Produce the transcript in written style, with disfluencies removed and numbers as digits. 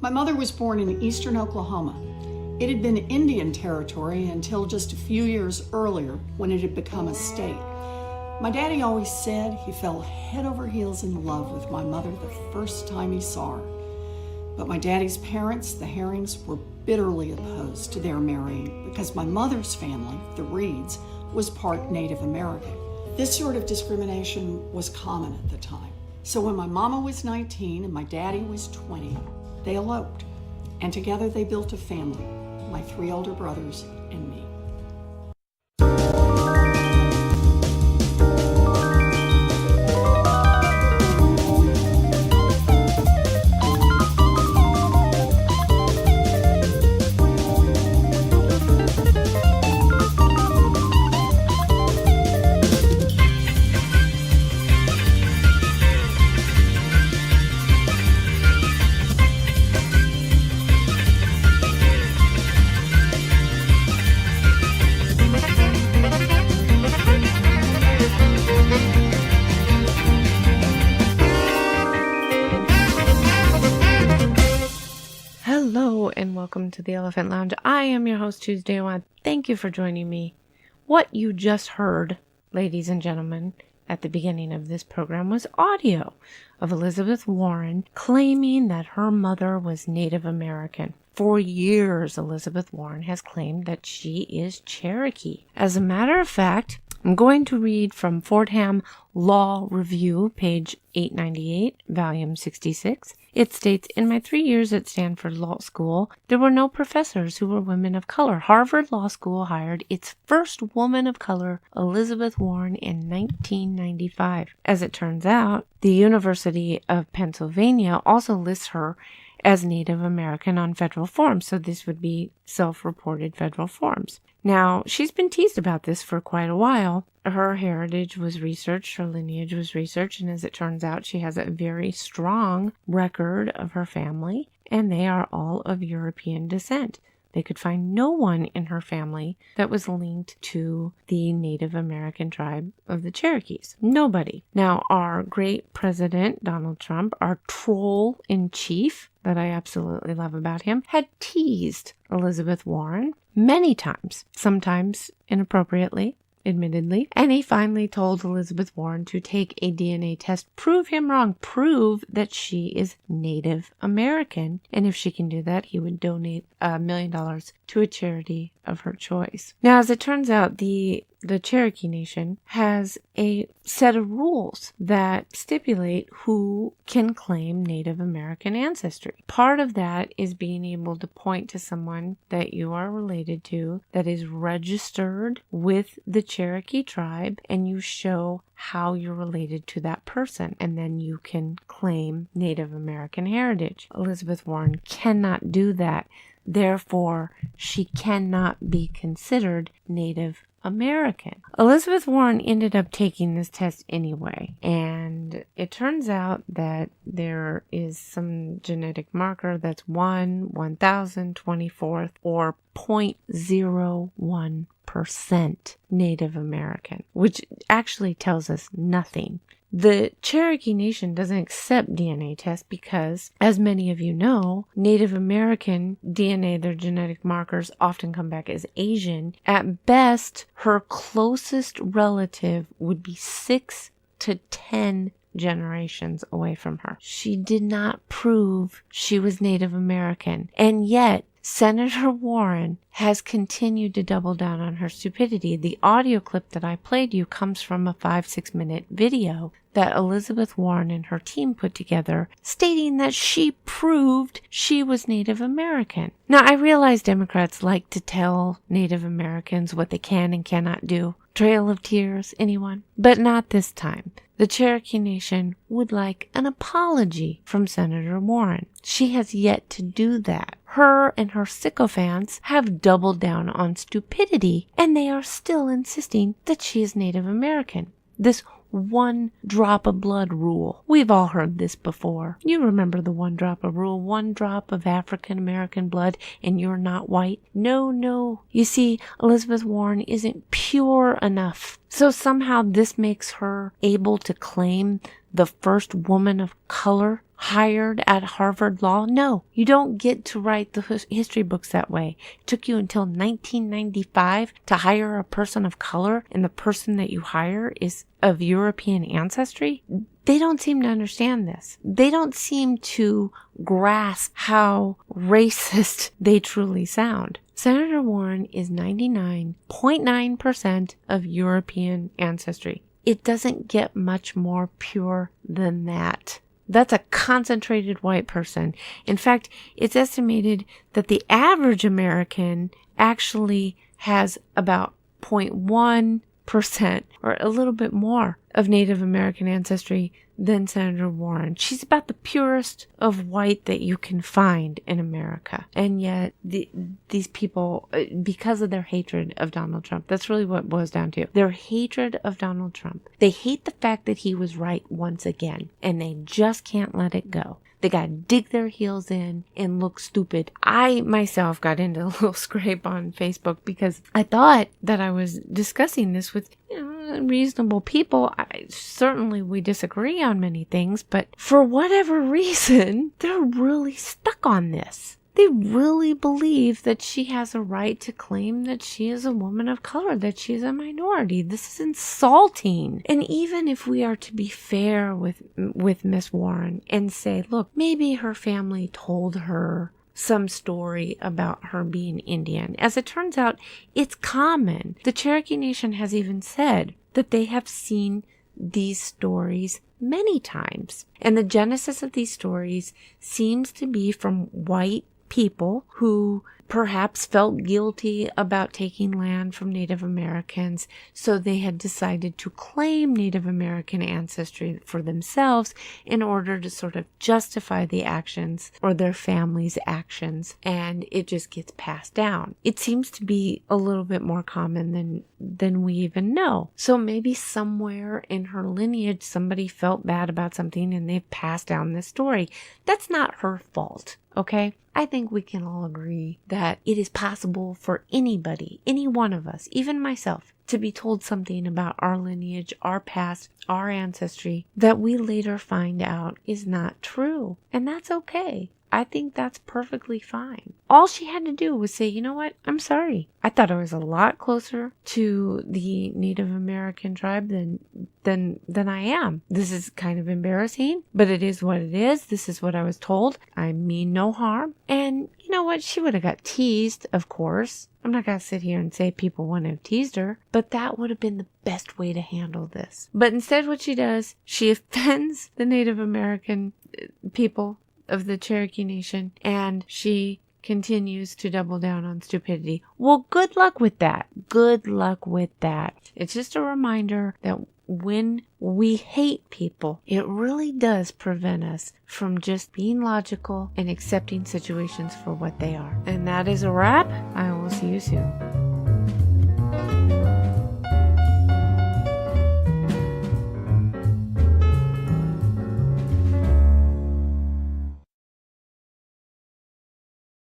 My mother was born in eastern Oklahoma. It had been Indian territory until just a few years earlier when it had become a state. My daddy always said he fell head over heels in love with my mother the first time he saw her. But my daddy's parents, the Herrings, were bitterly opposed to their marrying because my mother's family, the Reeds, was part Native American. This sort of discrimination was common at the time. So when my mama was 19 and my daddy was 20, they eloped. And together they built a family, my 3 older brothers and me. Welcome to the Elephant Lounge. I am your host, Tuesday. I want to thank you for joining me. What you just heard, ladies and gentlemen, at the beginning of this program was audio of Elizabeth Warren claiming that her mother was Native American. For years, Elizabeth Warren has claimed that she is Cherokee. As a matter of fact, I'm going to read from Fordham Law Review, page 898, volume 66. It states, in my 3 years at Stanford Law School, there were no professors who were women of color. Harvard Law School hired its first woman of color, Elizabeth Warren, in 1995. As it turns out, the University of Pennsylvania also lists her as Native American on federal forms, so this would be self-reported federal forms. Now, she's been teased about this for quite a while. Her heritage was researched, her lineage was researched, and as it turns out, she has a very strong record of her family, and they are all of European descent. They could find no one in her family that was linked to the Native American tribe of the Cherokees. Nobody. Now, our great president, Donald Trump, our troll-in-chief, that I absolutely love about him, had teased Elizabeth Warren many times, sometimes inappropriately, admittedly, and he finally told Elizabeth Warren to take a DNA test, prove him wrong, prove that she is Native American, and if she can do that, he would donate $1 million to a charity of her choice. Now, as it turns out, the Cherokee Nation has a set of rules that stipulate who can claim Native American ancestry. Part of that is being able to point to someone that you are related to that is registered with the Cherokee tribe, and you show how you're related to that person, and then you can claim Native American heritage. Elizabeth Warren cannot do that. Therefore, she cannot be considered Native American. Elizabeth Warren ended up taking this test anyway, and it turns out that there is some genetic marker that's 1/1024th, or 0.01% Native American, which actually tells us nothing. The Cherokee Nation doesn't accept DNA tests because, as many of you know, Native American DNA, their genetic markers, often come back as Asian. At best, her closest relative would be 6 to 10 generations away from her. She did not prove she was Native American, and yet Senator Warren has continued to double down on her stupidity. The audio clip that I played you comes from a 5-6 minute video that Elizabeth Warren and her team put together, stating that she proved she was Native American. Now, I realize Democrats like to tell Native Americans what they can and cannot do. Trail of Tears, anyone? But not this time. The Cherokee Nation would like an apology from Senator Warren. She has yet to do that. Her and her sycophants have doubled down on stupidity, and they are still insisting that she is Native American. This 1 drop of blood rule. We've all heard this before. You remember the 1 drop of rule, 1 drop of African American blood and you're not white. No. You see, Elizabeth Warren isn't pure enough. So somehow this makes her able to claim the first woman of color hired at Harvard Law? No, you don't get to write the history books that way. It took you until 1995 to hire a person of color, and the person that you hire is of European ancestry. They don't seem to understand this. They don't seem to grasp how racist they truly sound. Senator Warren is 99.9% of European ancestry. It doesn't get much more pure than that. That's a concentrated white person. In fact, it's estimated that the average American actually has about 0.1% or a little bit more of Native American ancestry than Senator Warren. She's about the purest of white that you can find in America. And yet these people, because of their hatred of Donald Trump, that's really what it boils down to. Their hatred of Donald Trump. They hate the fact that he was right once again, and they just can't let it go. They got to dig their heels in and look stupid. I myself got into a little scrape on Facebook because I thought that I was discussing this with reasonable people. Certainly we disagree on many things, but for whatever reason, they're really stuck on this. They really believe that she has a right to claim that she is a woman of color, that she is a minority. This is insulting. And even if we are to be fair with Miss Warren and say, look, maybe her family told her some story about her being Indian. As it turns out, it's common. The Cherokee Nation has even said that they have seen these stories many times. And the genesis of these stories seems to be from white people who perhaps felt guilty about taking land from Native Americans, so they had decided to claim Native American ancestry for themselves in order to sort of justify the actions or their family's actions, and it just gets passed down. It seems to be a little bit more common than we even know. So maybe somewhere in her lineage somebody felt bad about something and they've passed down this story. That's not her fault. Okay? I think we can all agree that it is possible for anybody, any one of us, even myself, to be told something about our lineage, our past, our ancestry, that we later find out is not true. And that's okay. I think that's perfectly fine. All she had to do was say, you know what? I'm sorry. I thought I was a lot closer to the Native American tribe than I am. This is kind of embarrassing, but it is what it is. This is what I was told. I mean no harm. And you know what? She would have got teased, of course. I'm not going to sit here and say people wouldn't have teased her, but that would have been the best way to handle this. But instead what she does, she offends the Native American people of the Cherokee Nation, and she continues to double down on stupidity. Well, good luck with that. Good luck with that. It's just a reminder that when we hate people, it really does prevent us from just being logical and accepting situations for what they are. And that is a wrap. I will see you soon.